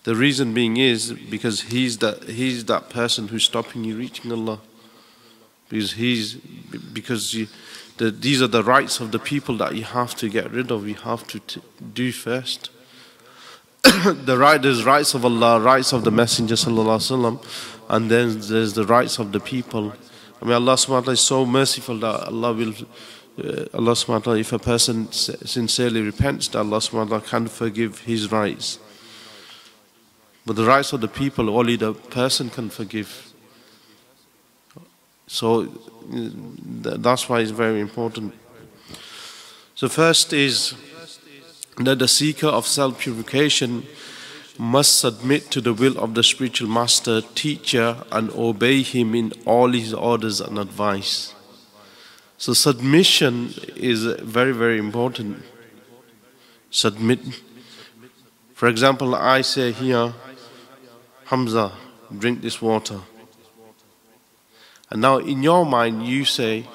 The reason being is because he's that person who's stopping you reaching Allah. Because these are the rights of the people that you have to get rid of. You have to do first. There's rights of Allah, rights of the Messenger sallallahu alaihi wasallam, and then there's the rights of the people. I mean, Allah subhanahu wa ta'ala is so merciful that Allah subhanahu wa ta'ala, if a person sincerely repents, that Allah subhanahu wa ta'ala can forgive his rights. But the rights of the people, only the person can forgive. So that's why it's very important. So first is that the seeker of self-purification must submit to the will of the spiritual master, teacher, and obey him in all his orders and advice. So submission is very, very important. Submit. For example, I say here, Hamza, drink this water. And now in your mind you say,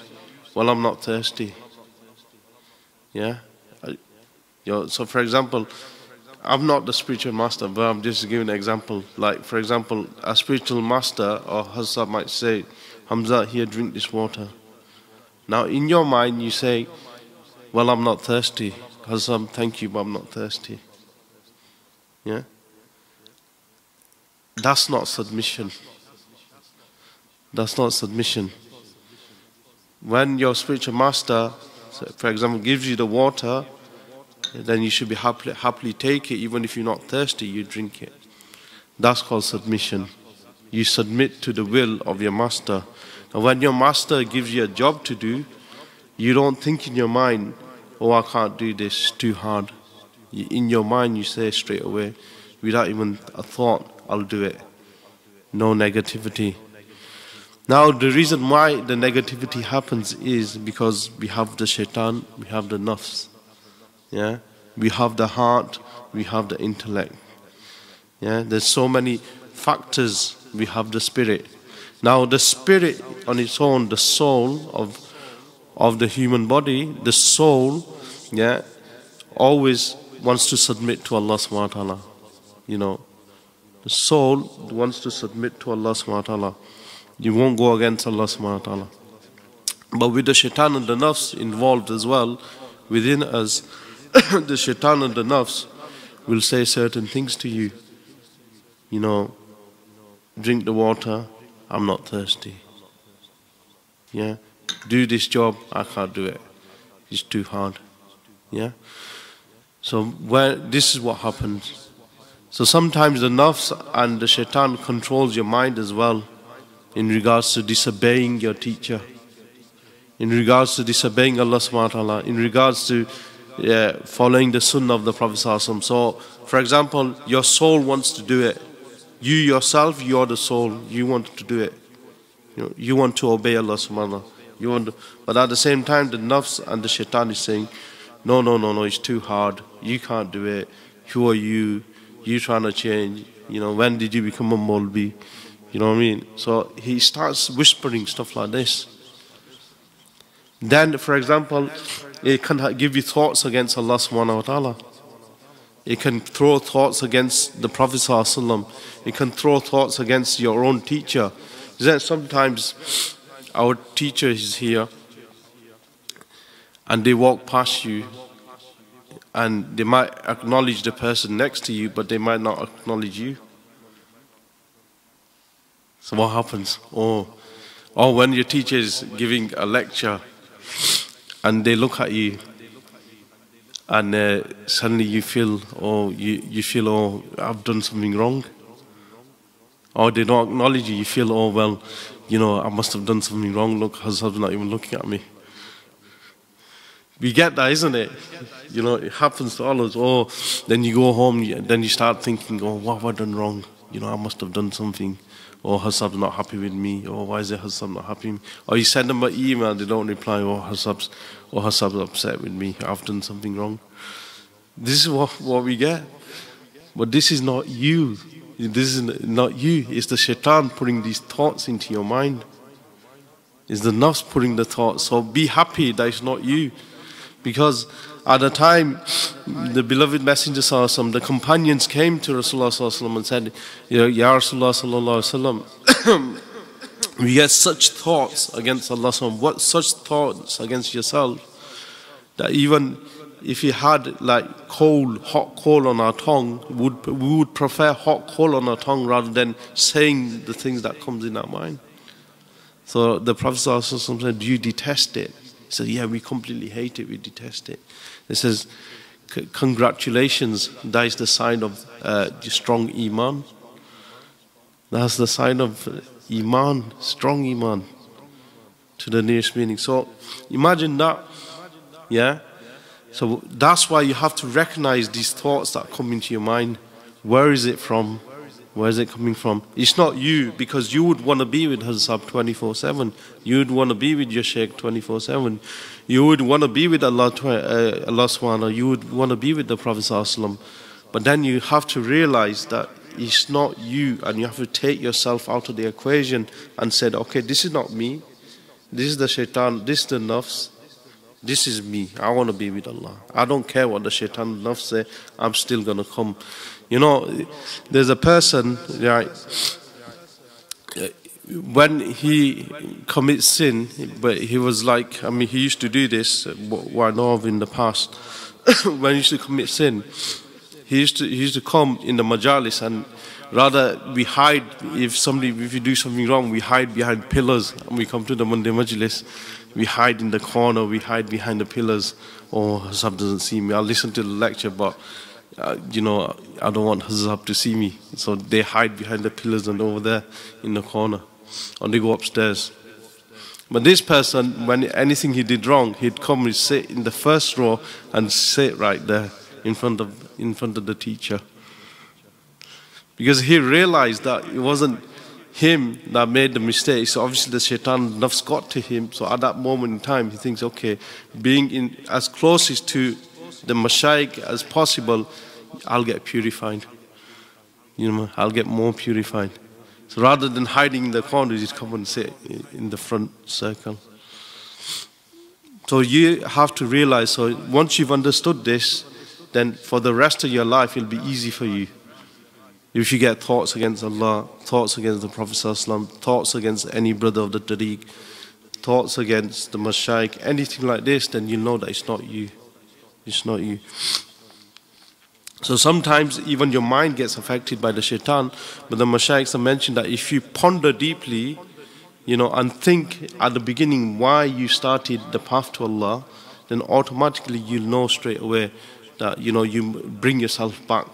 well, I'm not thirsty. Yeah? So for example, I'm not the spiritual master, but I'm just giving an example. Like, for example, a spiritual master or Hazrat might say, Hamza, here, drink this water. Now in your mind you say, well, I'm not thirsty. Hazrat, thank you, but I'm not thirsty. Yeah? That's not submission. That's not submission. When your spiritual master, for example, gives you the water, then you should be happily take it. Even if you're not thirsty, you drink it. That's called submission. You submit to the will of your master. And when your master gives you a job to do, you don't think in your mind, oh, I can't do this, it's too hard. In your mind you say straight away, without even a thought, I'll do it. No negativity. Now the reason why the negativity happens is because we have the shaitan, we have the nafs. Yeah? We have the heart, we have the intellect. Yeah? There's so many factors. We have the spirit. Now the spirit on its own, the soul of the human body, the soul, yeah, always wants to submit to Allah subhanahu wa ta'ala. You know, the soul wants to submit to Allah subhanahu wa ta'ala. You won't go against Allah subhanahu wa ta'ala. But with the shaitan and the nafs involved as well, within us, the shaitan and the nafs will say certain things to you. You know, drink the water, I'm not thirsty. Yeah, do this job, I can't do it. It's too hard. Yeah. So this is what happens. So sometimes the nafs and the shaitan controls your mind as well, in regards to disobeying your teacher, in regards to disobeying Allah subhanahu wa ta'ala, in regards to following the sunnah of the Prophet sallallahu alaihi wasallam. So, for example, your soul wants to do it. You yourself, you are the soul. You want to do it. You want to obey Allah subhanahu wa ta'ala. But at the same time, the nafs and the shaitan is saying, no, it's too hard. You can't do it. Who are you? You trying to change. You know, when did you become a Maulvi? You know what I mean? So he starts whispering stuff like this. Then, for example, it can give you thoughts against Allah subhanahu wa ta'ala. It can throw thoughts against the Prophet sallallahu alaihi wasallam. It can throw thoughts against your own teacher. Then sometimes our teacher is here and they walk past you and they might acknowledge the person next to you, but they might not acknowledge you. So what happens? Or when your teacher is giving a lecture and they look at you and suddenly you feel, I've done something wrong. Or they don't acknowledge you, you feel, I must have done something wrong. Look, Hazrat's not even looking at me. We get that, isn't it? It happens to all of us. Then you go home, then you start thinking, what have I done wrong? I must have done something. Or Hazrat's not happy with me. Or why is Hazrat not happy with me? Or you send them an email, they don't reply. Or Hazrat's upset with me. I've done something wrong. This is what we get. But this is not you. This is not you. It's the shaitan putting these thoughts into your mind. It's the nafs putting the thoughts. So be happy that it's not you. Because At the time, the beloved Messenger Sallallahu Alaihi Wasallam, the companions came to Rasulullah Sallallahu Alaihi Wasallam and said, Ya Rasulullah Sallallahu Alaihi Wasallam, we get such thoughts against Allah Subhanahu wa Ta'ala, what such thoughts against yourself, that even if we had like hot coal on our tongue, we would prefer hot coal on our tongue rather than saying the things that comes in our mind. So the Prophet Sallallahu Alaihi Wasallam said, do you detest it? He said, yeah, we completely hate it, we detest it. He says, congratulations, that is the sign of strong Iman. That's the sign of Iman, strong Iman, to the nearest meaning. So imagine that, yeah? So that's why you have to recognize these thoughts that come into your mind. Where is it from? Where is it coming from? It's not you, because you would want to be with Hazrat 24/7. You would want to be with your Shaykh 24/7. You would want to be with Allah Subhanahu. You would want to be with the Prophet Sallallahu. But then you have to realize that it's not you, and you have to take yourself out of the equation and said, okay, this is not me. This is the shaitan, this is the nafs. This is me. I want to be with Allah. I don't care what the shaitan and nafs say. I'm still going to come. You know, there's a person, right, when he commits sin, but he was like, I mean, he used to do this, what I know of in the past. When he used to commit sin, he used to come in the majalis, and rather we hide, if you do something wrong, we hide behind pillars, and we come to the Monday majlis, we hide in the corner, we hide behind the pillars. Oh, Hazab doesn't see me. I'll listen to the lecture, but you know, I don't want Hazab to see me. So they hide behind the pillars and over there in the corner, or they go upstairs. But this person, when anything he did wrong, he'd come and sit in the first row and sit right there in front of the teacher, because he realized that it wasn't him that made the mistake. So obviously the shaitan nafs got to him. So at that moment in time, he thinks, okay, being in as closest to the mashayikh as possible, I'll get purified. You know, I'll get more purified. So rather than hiding in the corner, just come and sit in the front circle. So you have to realize, so once you've understood this, then for the rest of your life, it'll be easy for you. If you get thoughts against Allah, thoughts against the Prophet ﷺ, thoughts against any brother of the tariq, thoughts against the mashayikh, anything like this, then you know that it's not you. It's not you. So sometimes even your mind gets affected by the shaitan, but the mashayikhs have mentioned that if you ponder deeply, you know, and think at the beginning why you started the path to Allah, then automatically you'll know straight away that, you know, you bring yourself back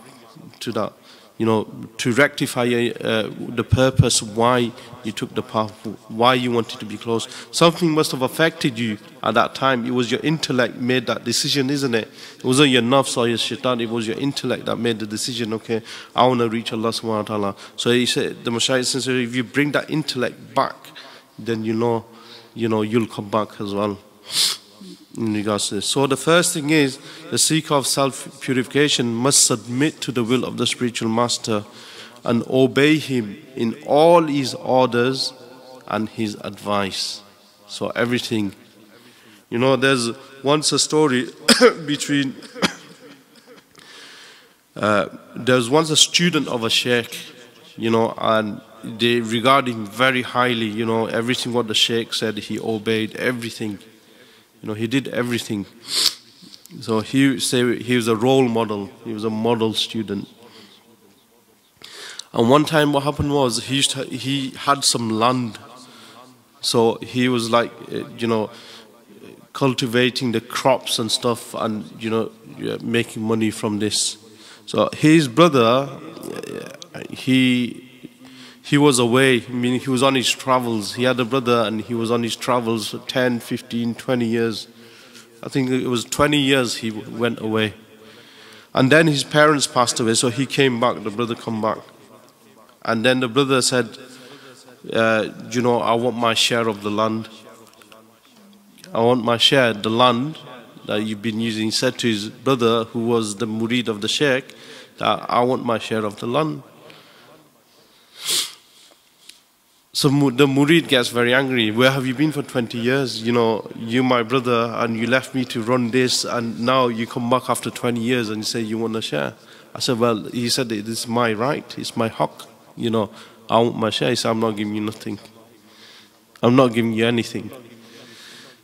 to that. You know, to rectify the purpose why you took the path, why you wanted to be close. Something must have affected you at that time. It was your intellect made that decision, isn't it? It wasn't your nafs or your shaitan, it was your intellect that made the decision, okay, I want to reach Allah subhanahu wa ta'ala. So he said, the Mashayikh says, if you bring that intellect back, then you know, you'll come back as well. In regards to this. So the first thing is, the seeker of self-purification must submit to the will of the spiritual master and obey him in all his orders and his advice. So everything. You know, there's once a story between there's once a student of a sheikh, you know, and they regard him very highly, you know, everything what the sheikh said, he obeyed everything. You know, he did everything. So he was a role model. He was a model student. And one time what happened was he had some land. So he was like, you know, cultivating the crops and stuff, and, you know, making money from this. So his brother, he was away, meaning he was on his travels. He had a brother and he was on his travels for 10, 15, 20 years. I think it was 20 years he went away. And then his parents passed away, so he came back, the brother come back. And then the brother said, you know, I want my share of the land. I want my share, the land that you've been using. He said to his brother, who was the murid of the sheikh, that I want my share of the land. So the murid gets very angry. Where have you been for 20 years? You know, you my brother, and you left me to run this, and now you come back after 20 years and you say you want to share. I said, well, he said, this is my right, it's my haqq. You know, I want my share. He said, I'm not giving you nothing. I'm not giving you anything.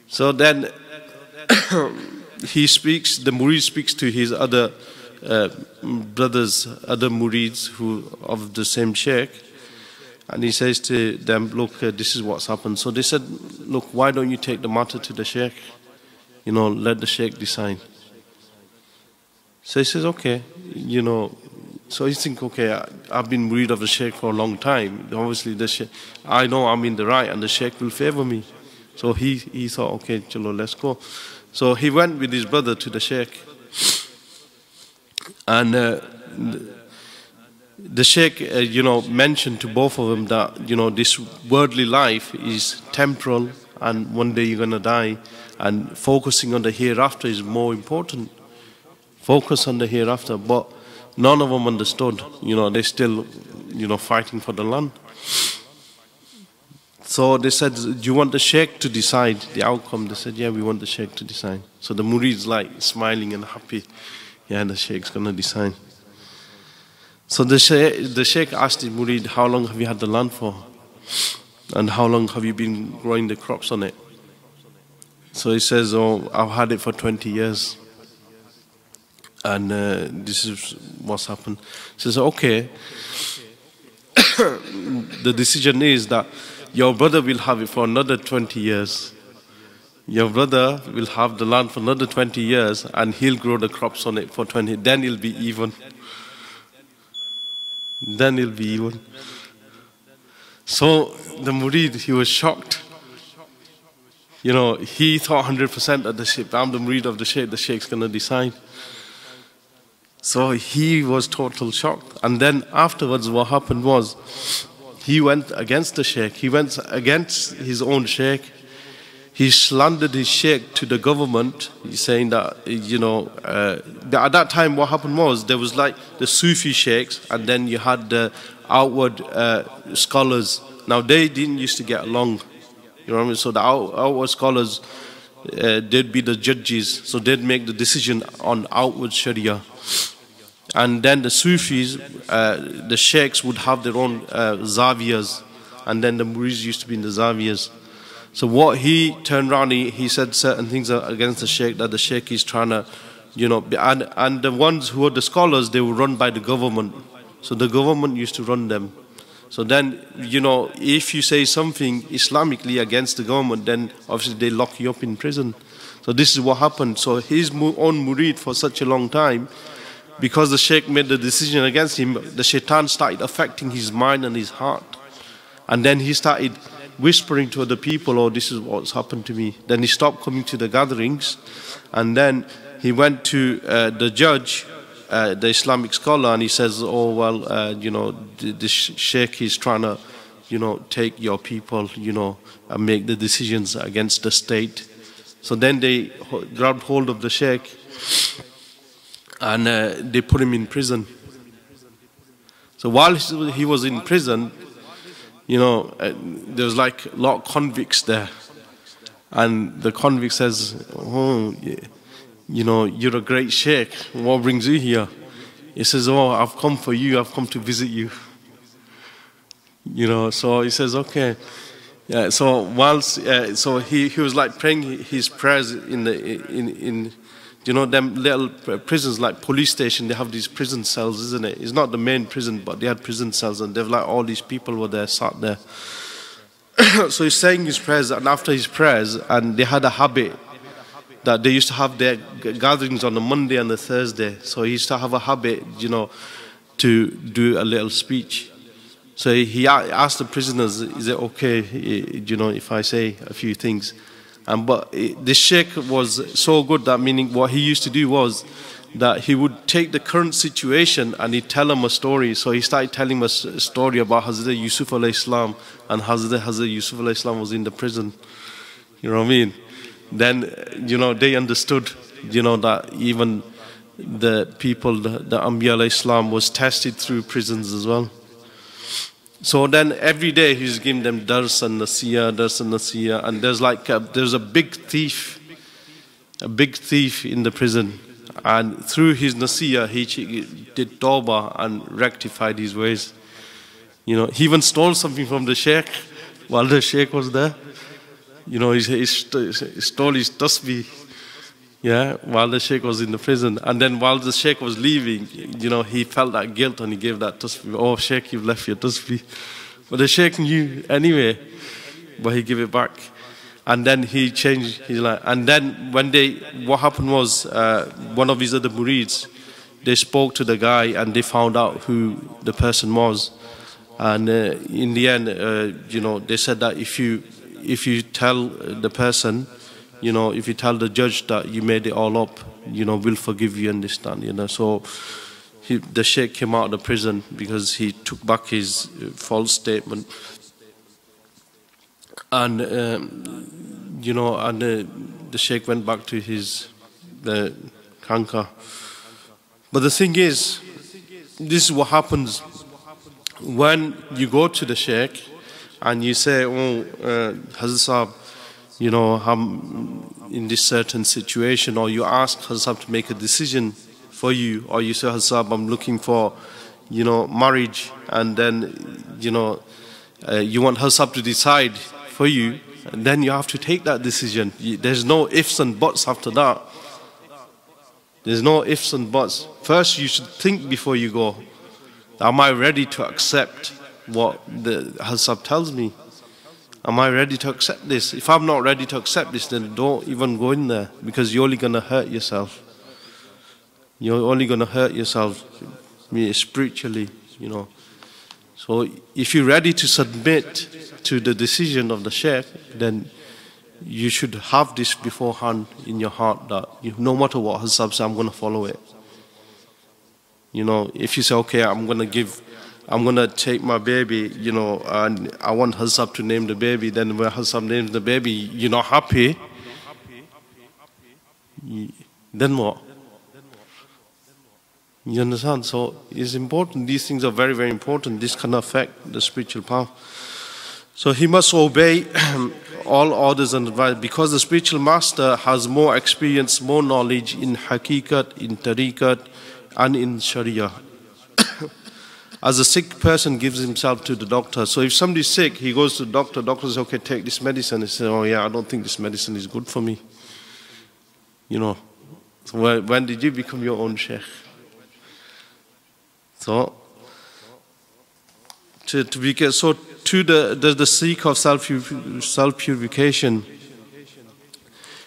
So then he speaks, the murid speaks to his other brothers, other murids who of the same sheikh. And he says to them, look, this is what's happened. So they said, look, why don't you take the matter to the sheikh? You know, let the sheikh decide. So he says, okay, you know. So he thinks, okay, I've been murid of the sheikh for a long time. Obviously, the sheikh, I know I'm in the right and the sheikh will favor me. So he thought, okay, chalo, let's go. So he went with his brother to the sheikh. And the sheikh, you know, mentioned to both of them that, you know, this worldly life is temporal and one day you're going to die, and focusing on the hereafter is more important. Focus on the hereafter. But none of them understood. You know, they're still, you know, fighting for the land. So they said, do you want the sheikh to decide the outcome? They said, yeah, we want the sheikh to decide. So the murid's like smiling and happy. Yeah, the sheikh's going to decide. So the sheikh asked the murid, how long have you had the land for? And how long have you been growing the crops on it? So he says, oh, I've had it for 20 years. And this is what's happened. He says, okay, the decision is that your brother will have it for another 20 years. Your brother will have the land for another 20 years and he'll grow the crops on it for 20. Then it'll be even. Then it'll be even. So the murid, he was shocked. You know, he thought 100% that the sheikh, I'm the murid of the sheikh's going to decide. So he was total shocked. And then afterwards what happened was, he went against the sheikh. He went against his own sheikh. He slandered his sheikh to the government. He's saying that, you know, at that time what happened was, there was like the Sufi sheikhs, and then you had the outward scholars. Now they didn't used to get along. You know what I mean? So the outward scholars, they'd be the judges. So they'd make the decision on outward Sharia. And then the Sufis, the sheikhs would have their own zaviyas. And then the murids used to be in the zaviyas. So what he turned around, he said certain things against the sheikh, that the sheikh is trying to, you know, and the ones who were the scholars, they were run by the government. So the government used to run them. So then, you know, if you say something Islamically against the government, then obviously they lock you up in prison. So this is what happened. So his own murid for such a long time, because the sheikh made the decision against him, the shaitan started affecting his mind and his heart. And then he started whispering to other people, oh, this is what's happened to me. Then he stopped coming to the gatherings, and then he went to the judge, the Islamic scholar, and he says, oh, well, you know, this sheikh is trying to, you know, take your people, you know, and make the decisions against the state. So then they grabbed hold of the sheikh, and they put him in prison. So while he was in prison, you know, there was like a lot of convicts there. And the convict says, oh, you know, you're a great sheikh. What brings you here? He says, oh, I've come for you. I've come to visit you. You know, so he says, okay. Yeah, so whilst, so he was like praying his prayers in you know, them little prisons like police station, they have these prison cells, isn't it? It's not the main prison, but they had prison cells, and they've like all these people were there, sat there. So he's saying his prayers, and after his prayers, and they had a habit that they used to have their gatherings on the Monday and the Thursday. So he used to have a habit, you know, to do a little speech. So he asked the prisoners, is it okay, you know, if I say a few things? But the sheikh was so good that, meaning what he used to do was that he would take the current situation and he'd tell them a story. So he started telling us a story about Hazrat Yusuf alayhi salam, and Hazrat Yusuf alayhi salam was in the prison. You know what I mean? Then, you know, they understood, you know, that even the people, the Anbiya alayhi salam was tested through prisons as well. So then every day he's giving them dars and nasiya, and there's a big thief in the prison, and through his nasiya he did tawbah and rectified his ways. You know, he even stole something from the sheikh while the sheikh was there. You know, he stole his tasbih, yeah, while the sheikh was in the prison. And then while the sheikh was leaving, you know, he felt that guilt and he gave that tasbih. Oh, sheikh, you've left your tasbih. But the sheikh knew anyway, but he gave it back. And then he changed his life. And then what happened was, one of his other murids, they spoke to the guy and they found out who the person was. And in the end, you know, they said that if you tell the person, you know, if you tell the judge that you made it all up, you know, we'll forgive you, understand, you know. So the sheikh came out of the prison because he took back his false statement. And, you know, and the sheikh went back to his khanqa. But the thing is, this is what happens when you go to the sheikh and you say, oh, Hazrat Sahab, you know, I'm in this certain situation, or you ask Hazrat Sahab to make a decision for you, or you say, Hazrat Sahab, I'm looking for, you know, marriage, and then, you know, you want Hazrat Sahab to decide for you, and then you have to take that decision. There's no ifs and buts after that. There's no ifs and buts. First, you should think before you go. Am I ready to accept what the Hazrat Sahab tells me? Am I ready to accept this? If I'm not ready to accept this, then don't even go in there, because you're only going to hurt yourself. You're only going to hurt yourself spiritually, you know. So if you're ready to submit to the decision of the sheikh, then you should have this beforehand in your heart, that no matter what Hazrat Sahab says, I'm going to follow it. You know, if you say, okay, I'm going to take my baby, you know, and I want Hazrat Sahab to name the baby, then when Hazrat Sahab names the baby, you're not happy, then what? You understand? So it's important. These things are very, very important. This can affect the spiritual path. So he must obey all orders and advice, because the spiritual master has more experience, more knowledge in haqiqat, in tariqat, and in sharia. As a sick person gives himself to the doctor. So if somebody's sick, he goes to the doctor. Doctor says, okay, take this medicine. He says, oh yeah, I don't think this medicine is good for me. You know. So when did you become your own sheikh? So the seek of self-purification.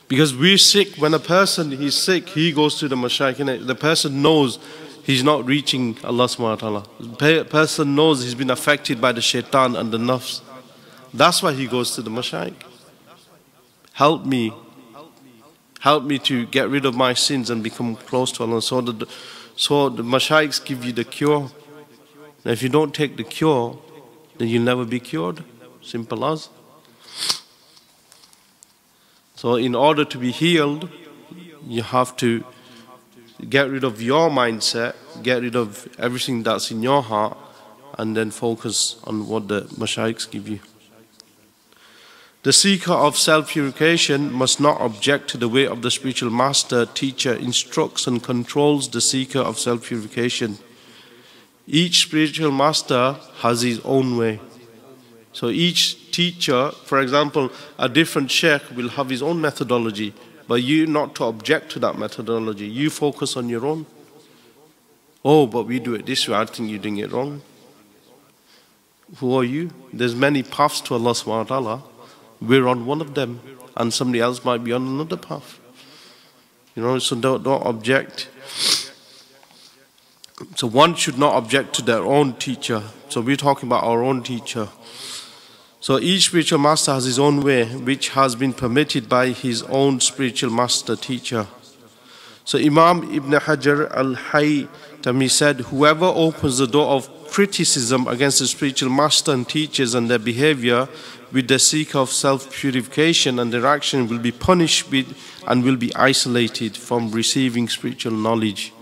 Because we're sick. When a person is sick, he goes to the mashayikh. The person knows he's not reaching Allah subhanahu wa ta'ala. The person knows he's been affected by the shaitan and the nafs. That's why he goes to the mashayikh. Help me to get rid of my sins and become close to Allah. So the mashayikhs give you the cure. Now if you don't take the cure, then you'll never be cured. Simple as. So in order to be healed, you have to get rid of your mindset, get rid of everything that's in your heart, and then focus on what the mashayikhs give you. The seeker of self-purification must not object to the way of the spiritual master. Teacher instructs and controls the seeker of self-purification. Each spiritual master has his own way. So each teacher, for example, a different sheikh will have his own methodology, but you not to object to that methodology. You focus on your own. Oh, but we do it this way. I think you're doing it wrong. Who are you? There's many paths to Allah subhanahu wa ta'ala. We're on one of them, and somebody else might be on another path. You know, so don't object. So one should not object to their own teacher. So we're talking about our own teacher. So each spiritual master has his own way, which has been permitted by his own spiritual master teacher. So Imam Ibn Hajar al-Haytami said, whoever opens the door of criticism against the spiritual master and teachers and their behavior with the seeker of self-purification and their action will be punished with and will be isolated from receiving spiritual knowledge.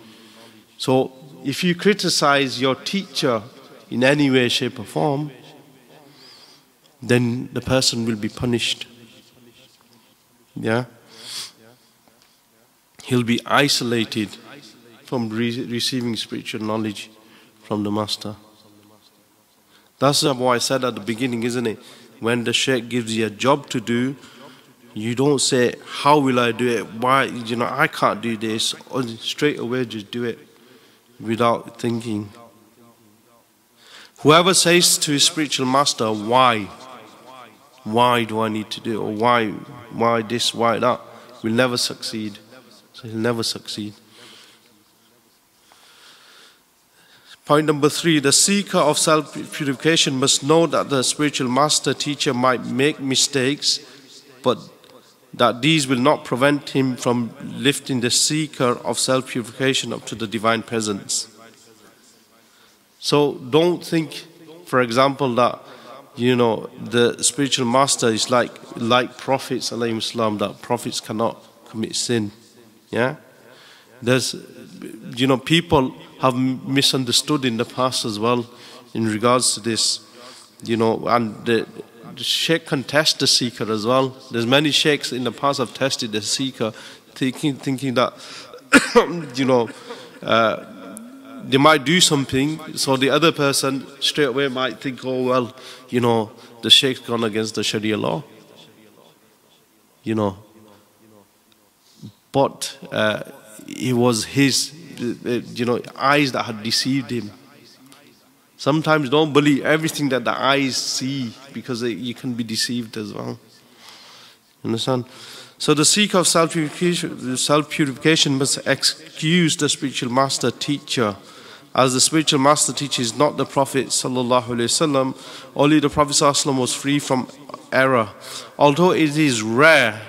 So if you criticize your teacher in any way, shape or form, then the person will be punished. Yeah? He'll be isolated from receiving spiritual knowledge from the master. That's what I said at the beginning, isn't it? When the Shaykh gives you a job to do, you don't say, how will I do it? Why, I can't do this. Or straight away just do it without thinking. Whoever says to his spiritual master, why? Why do I need to do it? Or why this, why that? Will never succeed. So he'll never succeed. Point number 3, the seeker of self-purification must know that the spiritual master teacher might make mistakes, but that these will not prevent him from lifting the seeker of self-purification up to the divine presence. So don't think, for example, that the spiritual master is like prophets, alayhim salam, that prophets cannot commit sin. Yeah? There's, people have misunderstood in the past as well in regards to this, and the Shaykh can test the seeker as well. There's many Shaykhs in the past have tested the seeker, thinking that, they might do something, so the other person straight away might think, oh well, the Shaykh's gone against the Sharia law. But it was his, eyes that had deceived him. Sometimes don't believe everything that the eyes see, because you can be deceived as well. Understand? So the seeker of self-purification must excuse the spiritual master teacher, as the spiritual master teacher is not the Prophet sallallahu alaihi wasallam. Only the Prophet sallallahu alaihi wasallam was free from error. Although it is rare,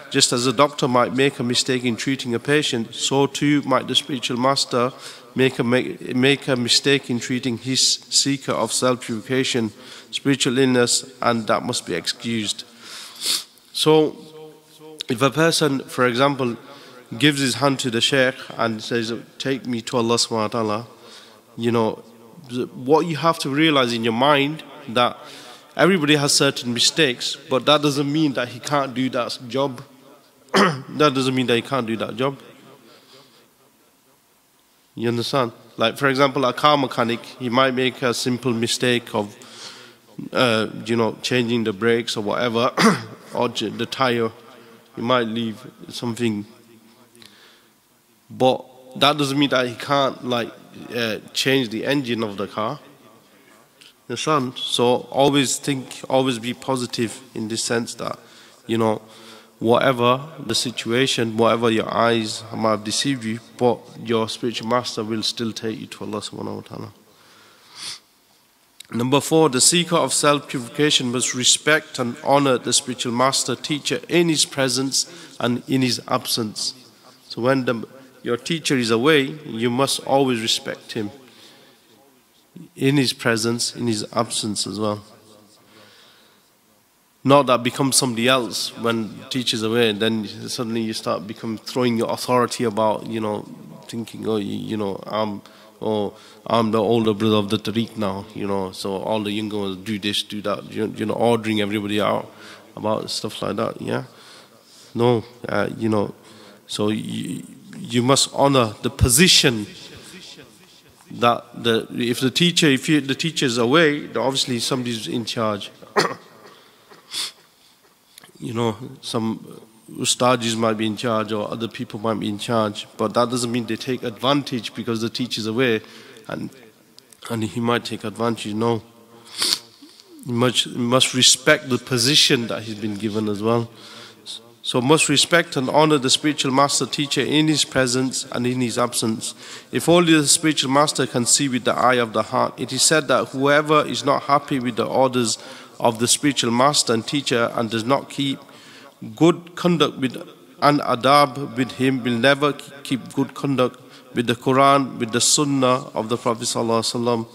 just as a doctor might make a mistake in treating a patient, so too might the spiritual master make a mistake in treating his seeker of self-purification, spiritual illness, and that must be excused. So, if a person, for example, gives his hand to the Shaykh and says, take me to Allah subhanahu wa ta'ala, what you have to realize in your mind, that everybody has certain mistakes, but that doesn't mean that he can't do that job. That doesn't mean that he can't do that job. You understand? Like, for example, a car mechanic, he might make a simple mistake of, changing the brakes or whatever, or the tire. He might leave something. But that doesn't mean that he can't, change the engine of the car. Understand? So always be positive in the sense that, whatever the situation, whatever your eyes might have deceived you, but your spiritual master will still take you to Allah subhanahu wa ta'ala. Number 4, the seeker of self-purification must respect and honor the spiritual master teacher in his presence and in his absence. So when your teacher is away, you must always respect him in his presence, in his absence as well. Not that become somebody else when teacher's away, and then suddenly you start throwing your authority about, thinking, I'm the older brother of the tariq now, so all the younger ones do this, do that, ordering everybody out about stuff like that, yeah? No, so you must honor the position that if the teacher is away, obviously somebody's in charge. Some ustadis might be in charge or other people might be in charge, but that doesn't mean they take advantage because the teacher's away and he might take advantage. No. You must respect the position that he's been given as well. So must respect and honor the spiritual master teacher in his presence and in his absence. If only the spiritual master can see with the eye of the heart. It is said that whoever is not happy with the orders of the spiritual master and teacher and does not keep good conduct with and adab with him will never keep good conduct with the Quran, with the Sunnah of the Prophet ﷺ.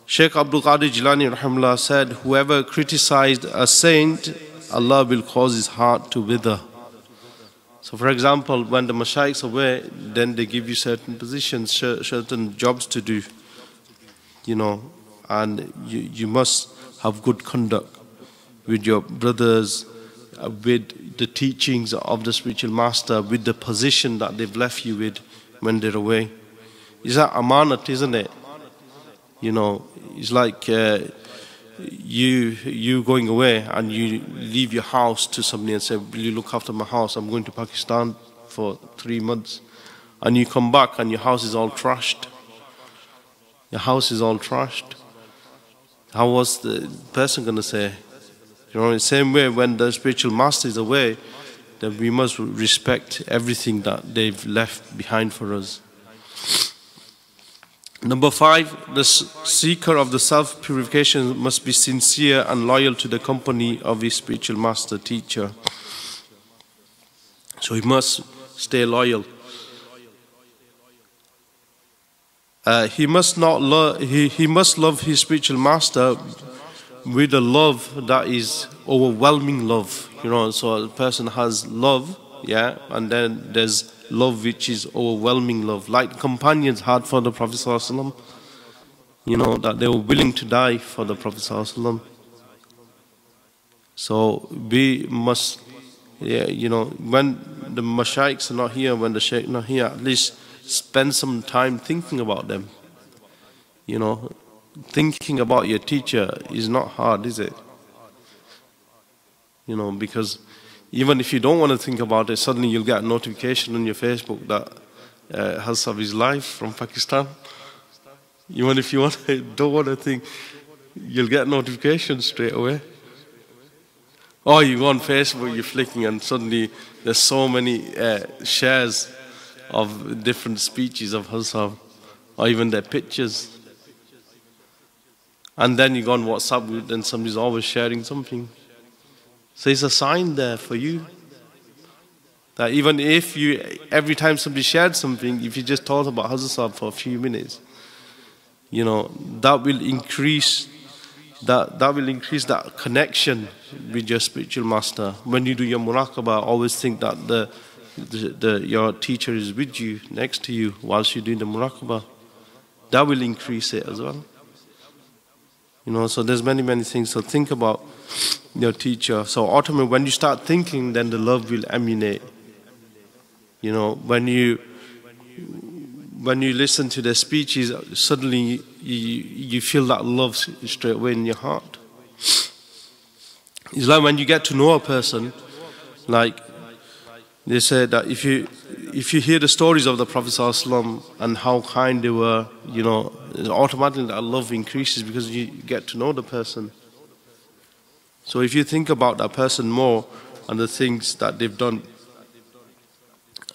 Shaykh Abdul Qadir Jilani rahimahullah said, whoever criticized a saint, Allah will cause his heart to wither. So for example, when the mashaykhs are away, then they give you certain positions, certain jobs to do, and you must have good conduct with your brothers, with the teachings of the spiritual master, with the position that they've left you with when they're away. Is that amanat, isn't it? You know, it's like you going away and you leave your house to somebody and say, will you look after my house? I'm going to Pakistan for 3 months. And you come back and your house is all trashed. Your house is all trashed. How was the person going to say? You know, in the same way, when the spiritual master is away, then we must respect everything that they've left behind for us. Number 5, the seeker of the self-purification must be sincere and loyal to the company of his spiritual master teacher. So he must stay loyal. He must love his spiritual master with a love that is overwhelming love. You know, so a person has love, yeah, and then there's love which is overwhelming love, like the companions had for the Prophet ﷺ, you know, that they were willing to die for the Prophet ﷺ. So we must, yeah, you know, when the mashaykhs are not here, when the shaykh not here, at least spend some time thinking about them. You know, thinking about your teacher is not hard, is it? You know, because even if you don't want to think about it, suddenly you'll get a notification on your Facebook that Hazsab is live from Pakistan. Even if you don't want to think, you'll get notifications straight away. Or you go on Facebook, you're flicking, and suddenly there's so many shares of different speeches of Hazsab, or even their pictures. And then you go on WhatsApp, and somebody's always sharing something. So it's a sign there for you that even if you, every time somebody shared something, if you just thought about Hazrat for a few minutes, you know, that will increase that connection with your spiritual master. When you do your muraqabah, always think that your teacher is with you, next to you, whilst you're doing the muraqabah. That will increase it as well. You know, so there's many things. So think about your teacher. So ultimately, when you start thinking, then the love will emanate. You know, when you listen to their speeches, suddenly you feel that love straight away in your heart. It's like when you get to know a person, like they say that if you hear the stories of the Prophet ﷺ and how kind they were, you know, automatically that love increases because you get to know the person. So if you think about that person more and the things that they've done,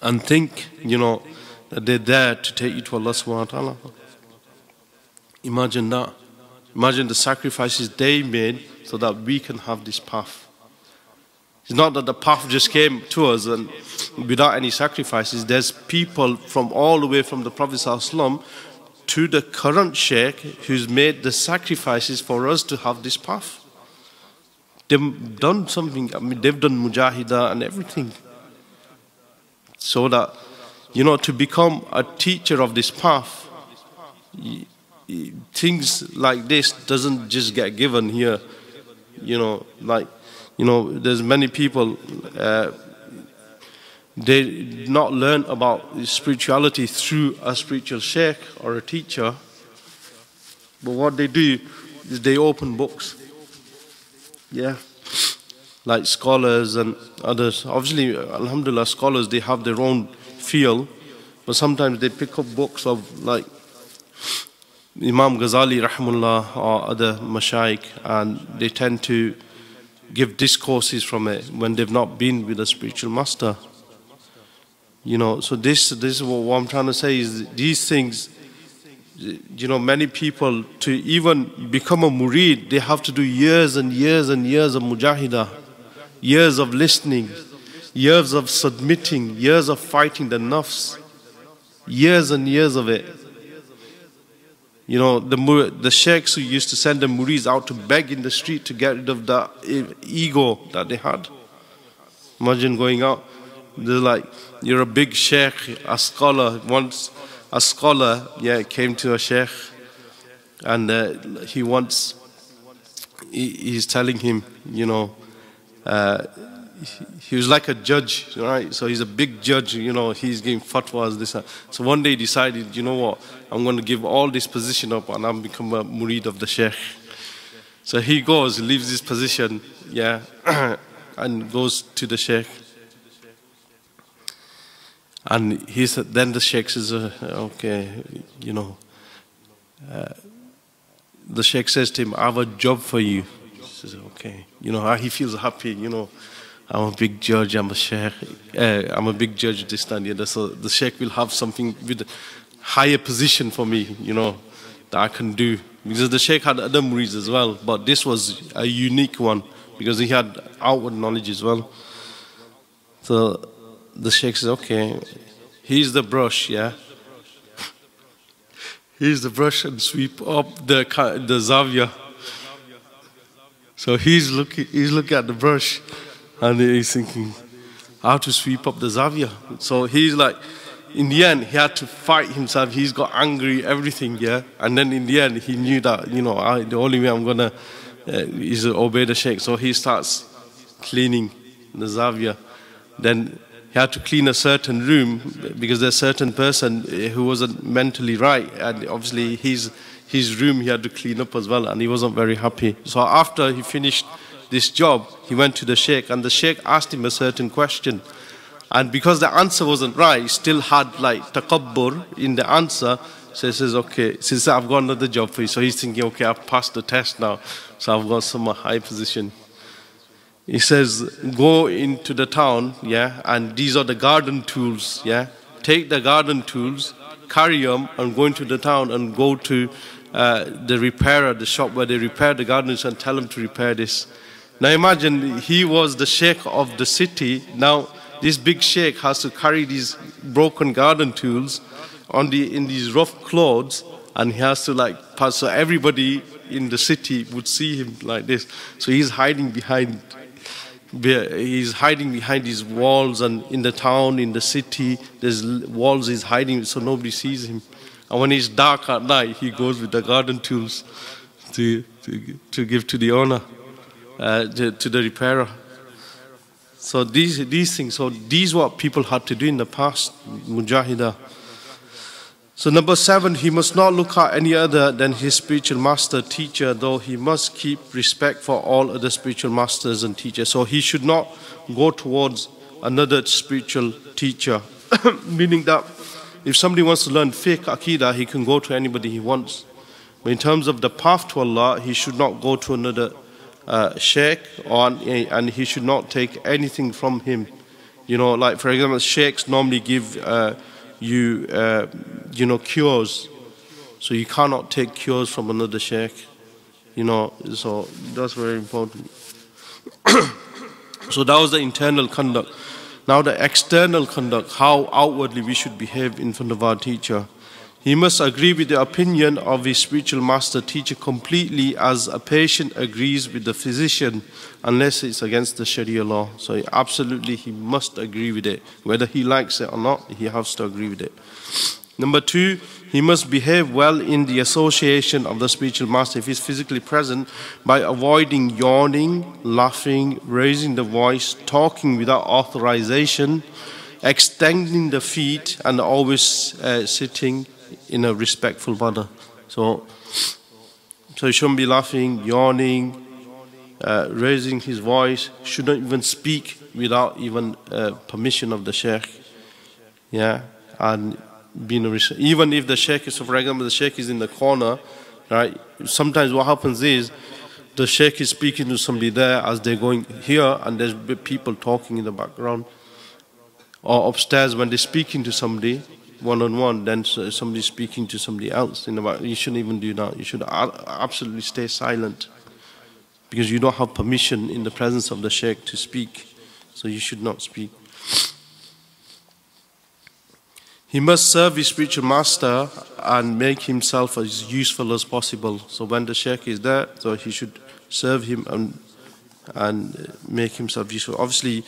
and think, you know, that they're there to take you to Allah subhanahu wa ta'ala. Imagine that. Imagine the sacrifices they made so that we can have this path. It's not that the path just came to us and without any sacrifices. There's people from all the way from the Prophet ﷺ to the current Sheikh who's made the sacrifices for us to have this path. They've done something, I mean, they've done mujahidah and everything. So that, you know, to become a teacher of this path, things like this doesn't just get given here. You know, like, you know, there's many people, they not learn about spirituality through a spiritual sheikh or a teacher, but what they do is they open books. Yeah. Like scholars and others. Obviously, alhamdulillah, scholars, they have their own field, but sometimes they pick up books of like Imam Ghazali rahimahullah or other mashayikh, and they tend to give discourses from it when they've not been with a spiritual master. You know, so this is what I'm trying to say is these things, you know, many people, to even become a murid, they have to do years and years and years of mujahidah, years of listening, years of submitting, years of fighting the nafs, years and years of it. You know, the sheikhs who used to send the murids out to beg in the street to get rid of the ego that they had. Imagine going out, they're like, you're a big sheikh, a scholar. Once a scholar, came to a sheikh, and he once he's telling him, you know, he was like a judge, right? So he's a big judge, you know, he's giving fatwas, this. So one day he decided, you know what, I'm going to give all this position up and I'm become a murid of the Sheikh. So he goes, leaves his position, yeah, and goes to the Sheikh. And then the Sheikh says, okay, you know, the Sheikh says to him, I have a job for you. He says, okay, you know, he feels happy, you know, I'm a big judge, I'm a Sheikh, I'm a big judge this time, yeah. So the Sheikh will have something with a higher position for me, you know, that I can do. Because the Sheikh had other murids as well, but this was a unique one because he had outward knowledge as well. So the Sheikh says, okay, here's the brush, yeah. Here's the brush and sweep up the Zavia. So he's looking at the brush and he's thinking how to sweep up the Zavia. So he's like, in the end, he had to fight himself. He's got angry, everything, yeah. And then in the end, he knew that, you know, the only way I'm gonna is to obey the Sheikh. So he starts cleaning the Zavia. Then he had to clean a certain room because there's a certain person who wasn't mentally right, and obviously his room he had to clean up as well, and he wasn't very happy. So after he finished this job, he went to the Sheikh, and the Sheikh asked him a certain question. And because the answer wasn't right, he still had like takabbur in the answer. So he says, okay, since I've got another job for you. So he's thinking, okay, I've passed the test now. So I've got some high position. He says, go into the town, yeah, and these are the garden tools, yeah. Take the garden tools, carry them, and go into the town and go to the repairer, the shop where they repair the gardens, and tell them to repair this. Now imagine, he was the Sheikh of the city. Now, this big Sheikh has to carry these broken garden tools in these rough clothes, and he has to like pass. So everybody in the city would see him like this. So he's hiding behind these walls, and in the town, in the city, there's walls he's hiding so nobody sees him. And when it's dark at night, he goes with the garden tools to give to the owner, to the repairer. So these things, so these what people had to do in the past, Mujahidah. So number 7, he must not look at any other than his spiritual master, teacher, though he must keep respect for all other spiritual masters and teachers. So he should not go towards another spiritual teacher, meaning that if somebody wants to learn fiqh, aqidah, he can go to anybody he wants. But in terms of the path to Allah, he should not go to another sheikh, and he should not take anything from him. You know, like for example, sheikhs normally give you know, cures. So you cannot take cures from another sheikh. You know, so that's very important. So that was the internal conduct. Now the external conduct, how outwardly we should behave in front of our teacher. He must agree with the opinion of his spiritual master teacher completely, as a patient agrees with the physician, unless it's against the Sharia law. So absolutely he must agree with it. Whether he likes it or not, he has to agree with it. Number 2, he must behave well in the association of the spiritual master if he's physically present, by avoiding yawning, laughing, raising the voice, talking without authorization, extending the feet, and always sitting in a respectful manner. So he shouldn't be laughing, yawning, raising his voice, shouldn't even speak without even permission of the sheikh. Yeah, and being even if the sheikh is, so for example, the sheikh is in the corner, right? Sometimes what happens is the sheikh is speaking to somebody there as they're going here, and there's people talking in the background. Or upstairs when they're speaking to somebody one-on-one, then somebody's speaking to somebody else in the back. You shouldn't even do that. You should absolutely stay silent, because you don't have permission in the presence of the sheikh to speak. So you should not speak. He must serve his spiritual master and make himself as useful as possible. So when the sheikh is there, so he should serve him and make himself useful. Obviously,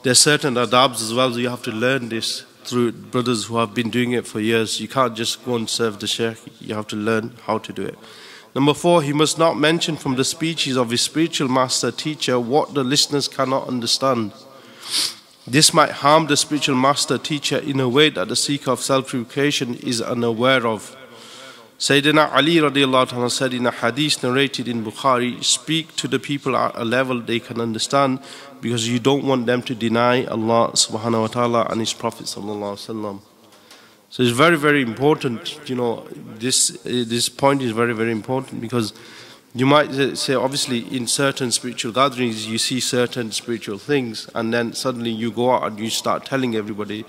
there's certain adabs as well, so you have to learn this through brothers who have been doing it for years. You can't just go and serve the sheikh, you have to learn how to do it. Number 4, he must not mention from the speeches of his spiritual master teacher what the listeners cannot understand. This might harm the spiritual master teacher in a way that the seeker of self-purification is unaware of. Sayyidina Ali radiallahu anhu said in a hadith narrated in Bukhari, speak to the people at a level they can understand, because you don't want them to deny Allah subhanahu wa ta'ala and His Prophet sallallahu alaihi wasallam. So it's very, very important, this point is very, very important, because you might say, obviously, in certain spiritual gatherings, you see certain spiritual things, and then suddenly you go out and you start telling everybody,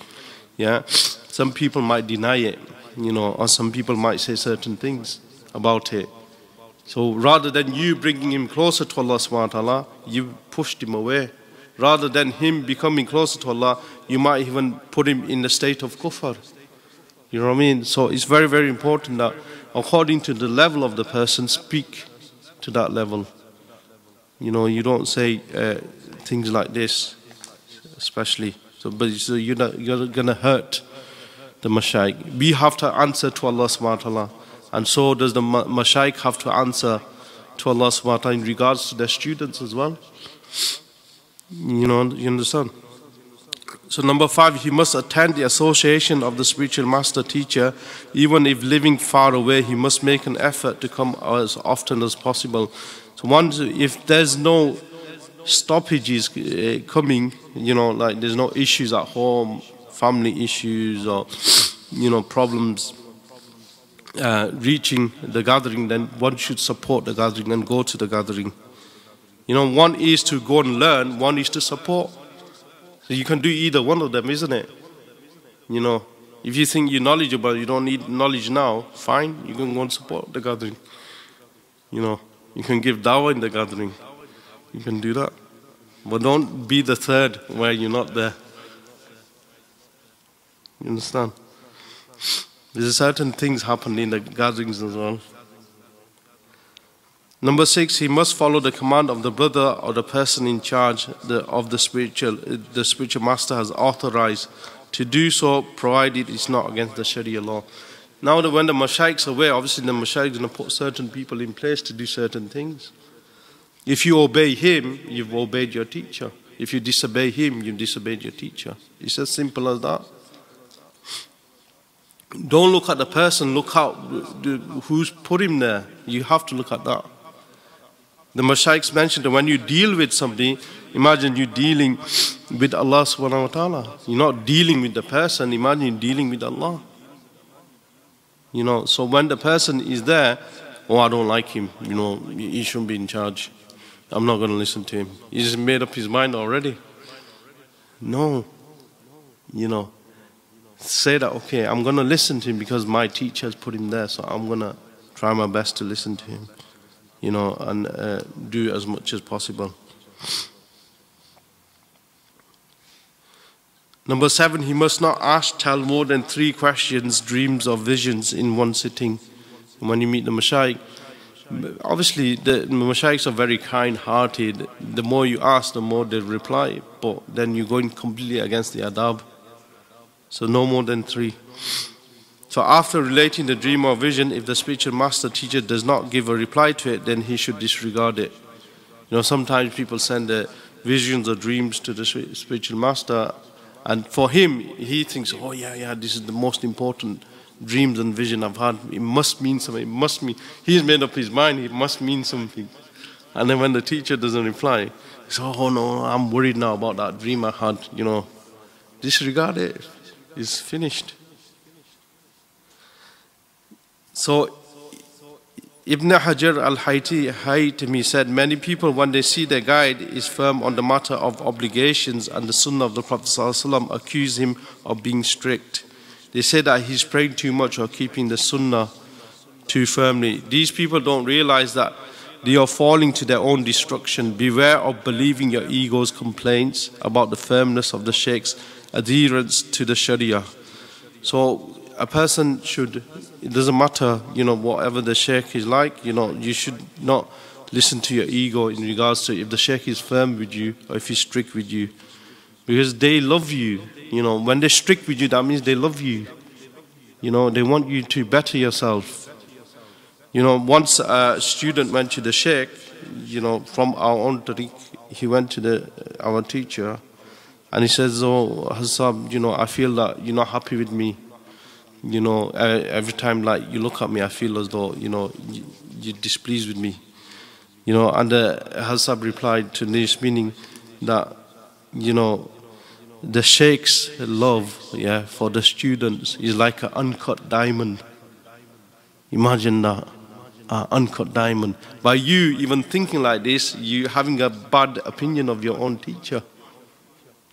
yeah. Some people might deny it, or some people might say certain things about it. So rather than you bringing him closer to Allah subhanahu wa ta'ala, you pushed him away. Rather than him becoming closer to Allah, you might even put him in the state of kufr. You know what I mean? So it's very, very important that according to the level of the person, speak to that level. You don't say things like this, especially. But you're going to hurt the mashayikh. We have to answer to Allah subhanahu wa ta'ala. And so does the mashayikh have to answer to Allah subhanahu wa ta'ala in regards to their students as well. You understand? So number 5, he must attend the association of the spiritual master teacher. Even if living far away, he must make an effort to come as often as possible. So if there's no stoppages coming, like there's no issues at home, family issues or, problems reaching the gathering, then one should support the gathering and go to the gathering. One is to go and learn, one is to support. So you can do either one of them, isn't it? If you think you're knowledgeable, you don't need knowledge now, fine, you can go and support the gathering. You can give dawah in the gathering. You can do that. But don't be the third where you're not there. You understand? There's certain things happen in the gatherings as well. Number 6, he must follow the command of the brother or the person in charge of the spiritual master has authorized to do so, provided it's not against the Sharia law. Now that when the mashayikh are aware, obviously the mashayikh is going to put certain people in place to do certain things. If you obey him, you've obeyed your teacher. If you disobey him, you've disobeyed your teacher. It's as simple as that. Don't look at the person, look at who's put him there. You have to look at that. The mashaykhs mentioned that when you deal with somebody, imagine you dealing with Allah subhanahu wa ta'ala. You're not dealing with the person, imagine you're dealing with Allah. So when the person is there, I don't like him, he shouldn't be in charge. I'm not going to listen to him. He's made up his mind already. No. Say that, okay, I'm going to listen to him because my teacher has put him there, so I'm going to try my best to listen to him. And do as much as possible. Number 7, he must not tell more than 3 questions, dreams or visions in one sitting. And when you meet the mashayikh, obviously the mashayikhs are very kind-hearted. The more you ask, the more they reply. But then you're going completely against the adab. So no more than 3. So after relating the dream or vision, if the spiritual master teacher does not give a reply to it, then he should disregard it. Sometimes people send visions or dreams to the spiritual master, and for him, he thinks, oh yeah, this is the most important dreams and vision I've had. It must mean something. It must mean, he's made up his mind, it must mean something. And then when the teacher doesn't reply, he says, oh no, I'm worried now about that dream I had. Disregard it. It's finished. So Ibn Hajar al-Haytami said, many people when they see their guide is firm on the matter of obligations and the sunnah of the Prophet ﷺ accuse him of being strict. They say that he's praying too much or keeping the sunnah too firmly. These people don't realize that they are falling to their own destruction. Beware of believing your ego's complaints about the firmness of the sheikh's adherence to the Sharia. So a person should, it doesn't matter, whatever the sheikh is like, you should not listen to your ego in regards to if the sheikh is firm with you or if he's strict with you. Because they love you. When they're strict with you, that means they love you. They want you to better yourself. You know, once a student went to the Sheikh, you know, from our own tariq, he went to our teacher, and he says, "Oh, Hassab, you know, I feel that you're not happy with me. You know, every time like you look at me, I feel as though, you know, you're displeased with me." You know, and Hassab replied to this, meaning that, you know, the Sheikh's love, yeah, for the students is like an uncut diamond. Imagine that, an uncut diamond. By you even thinking like this, you having a bad opinion of your own teacher.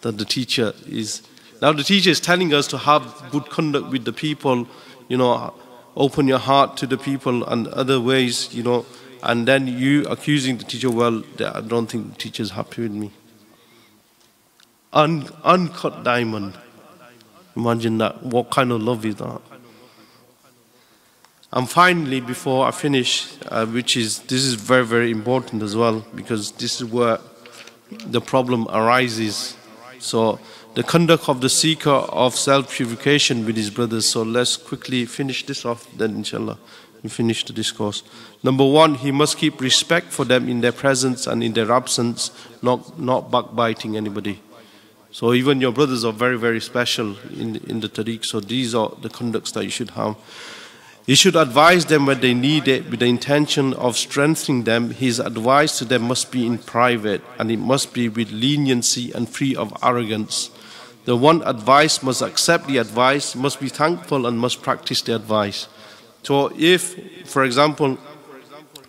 That the teacher is, now the teacher is telling us to have good conduct with the people, you know, open your heart to the people and other ways, you know, and then you accusing the teacher, well, I don't think the teacher is happy with me. Uncut diamond. Imagine that. What kind of love is that? And finally, before I finish, this is very, very important as well, because this is where the problem arises. So, the conduct of the seeker of self-purification with his brothers. So let's quickly finish this off, then inshallah we finish the discourse. Number one, he must keep respect for them in their presence and in their absence, not backbiting anybody. So even your brothers are very, very special in the tariq. So these are the conducts that you should have. He should advise them when they need it with the intention of strengthening them. His advice to them must be in private, and it must be with leniency and free of arrogance. The one advised must accept the advice, must be thankful, and must practice the advice. So if, for example,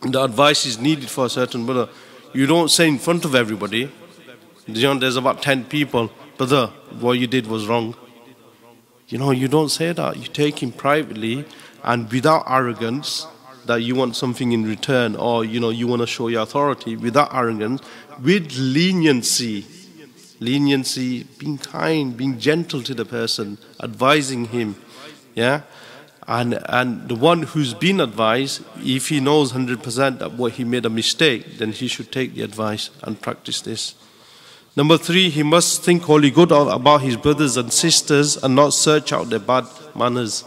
the advice is needed for a certain brother, you don't say in front of everybody, you know, there's about 10 people, brother, what you did was wrong. You know, you don't say that. You take him privately and without arrogance that you want something in return, or, you know, you want to show your authority, without arrogance, with leniency. Leniency, being kind, being gentle to the person, advising him, yeah? And the one who's been advised, if he knows 100% that what he made a mistake, then he should take the advice and practice this. Number three, he must think wholly good about his brothers and sisters and not search out their bad manners.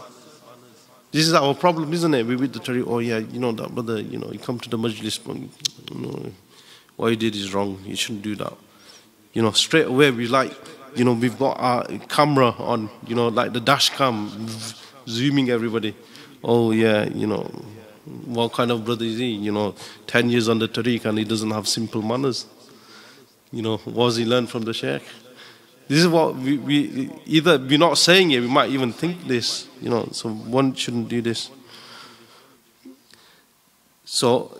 This is our problem, isn't it? We with the tariq, oh yeah, you know, that brother, you know, he come to the majlis, you know, what he did is wrong, he shouldn't do that. You know, straight away we like, you know, we've got our camera on, you know, like the dash cam, zooming everybody. Oh yeah, you know, what kind of brother is he? You know, 10 years on the tariq and he doesn't have simple manners. You know, what has he learned from the Sheikh? This is what we either we're not saying it, we might even think this, you know, so one shouldn't do this. So,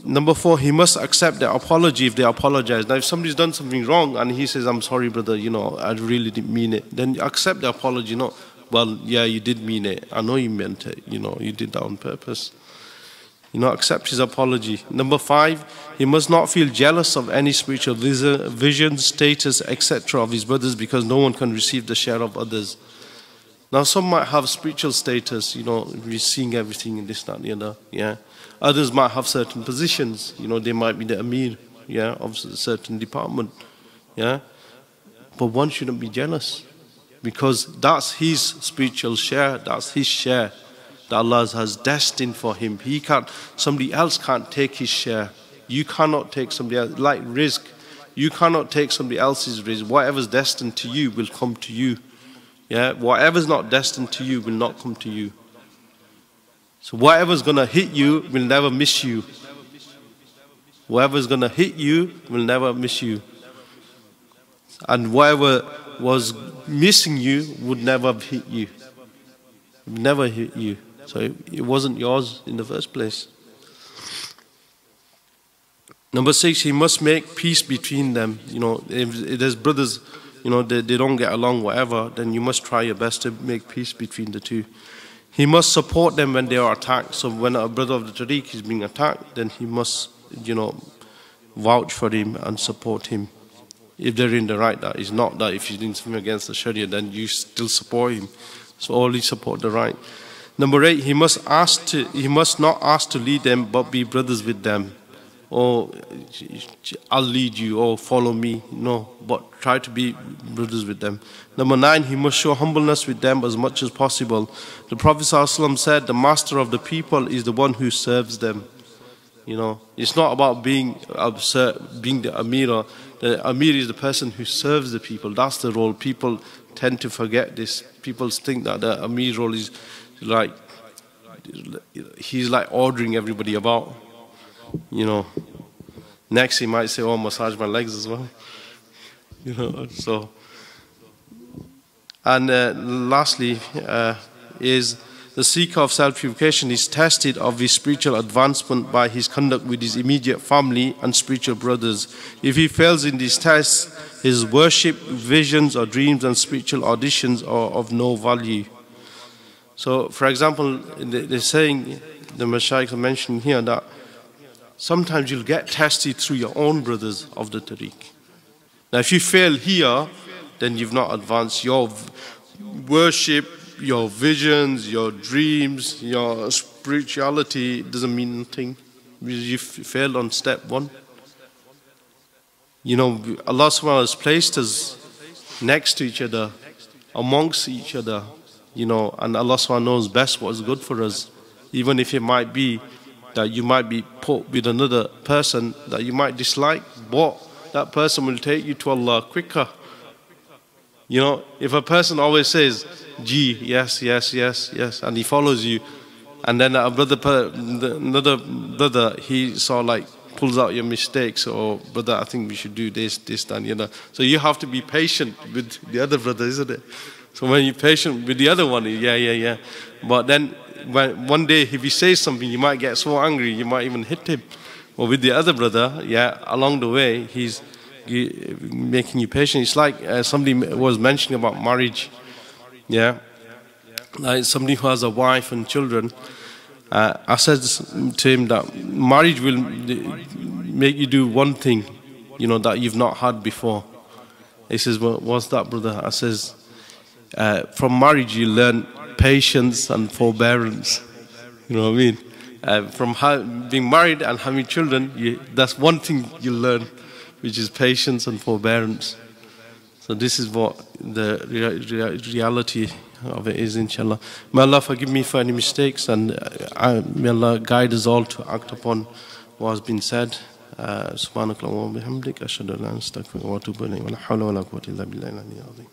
number four, he must accept their apology if they apologize. Now, if somebody's done something wrong and he says, I'm sorry, brother, you know, I really didn't mean it, then accept the apology, no, well, yeah, you did mean it, I know you meant it, you know, you did that on purpose. You know, accept his apology. Number five, he must not feel jealous of any spiritual vision, status, etc. of his brothers, because no one can receive the share of others. Now, some might have spiritual status, you know, we're seeing everything in this, that, and the other, yeah. Others might have certain positions, you know, they might be the Amir, yeah, of a certain department, yeah. But one shouldn't be jealous, because that's his spiritual share, that's his share that Allah has destined for him. He can't, somebody else can't take his share. You cannot take somebody else, like rizq. You cannot take somebody else's rizq. Whatever's destined to you will come to you. Yeah, whatever's not destined to you will not come to you. So whatever's gonna hit you will never miss you. Whatever's gonna hit you will never miss you. And whatever was missing you would never hit you. Never hit you. So it wasn't yours in the first place. Number six, he must make peace between them. You know, if there's brothers, you know, they don't get along, whatever, then you must try your best to make peace between the two. He must support them when they are attacked. So when a brother of the tariq is being attacked, then he must, you know, vouch for him and support him. If they're in the right, that is not that if you're doing something against the Sharia, then you still support him. So only support the right. Number eight, he must not ask to lead them, but be brothers with them. or I'll lead you, or follow me. No, but try to be brothers with them. Number 9, he must show humbleness with them as much as possible. The Prophet ﷺ said, the master of the people is the one who serves them. You know, it's not about being the Amir. The Amir is the person who serves the people. That's the role. People tend to forget this. People think that the Amir role is like, he's like ordering everybody about. You know, next he might say, oh, massage my legs as well. You know, so. And lastly, is the seeker of self-purification is tested of his spiritual advancement by his conduct with his immediate family and spiritual brothers. If he fails in these tests, his worship, visions or dreams and spiritual auditions are of no value. So, for example, they're saying, the Mashaykh mentioned here, that sometimes you'll get tested through your own brothers of the tariq. Now, if you fail here, then you've not advanced. Your worship, your visions, your dreams, your spirituality doesn't mean nothing. You failed on step 1. You know, Allah subhanahu wa ta'ala has placed us next to each other, amongst each other, you know, and Allah subhanahu wa ta'ala knows best what is good for us. Even if it might be that you might be put with another person that you might dislike, but that person will take you to Allah quicker. You know, if a person always says, gee, yes, yes, yes, yes, and he follows you, and then another brother, he sort of like pulls out your mistakes, or brother, I think we should do this, that, you know. So you have to be patient with the other brother, isn't it? So when you're patient with the other one, yeah. But then when one day if he says something, you might get so angry, you might even hit him. Or with the other brother, yeah, along the way, he's making you patient. It's like somebody was mentioning about marriage. Yeah, like somebody who has a wife and children. I said to him that marriage will make you do one thing, you know, that you've not had before. He says, well, what's that, brother? I says, from marriage you learn patience and forbearance. You know what I mean? From being married and having children, that's one thing you learn, which is patience and forbearance. So this is what the reality of it is, inshallah. May Allah forgive me for any mistakes, and may Allah guide us all to act upon what has been said. Subhanakallahumma wa bihamdik, ashhadu an la ilaha illa anta, astaghfiruka wa atubu ilayk, wa la hawla wa la quwwata illa billahi al-aliyyil azim.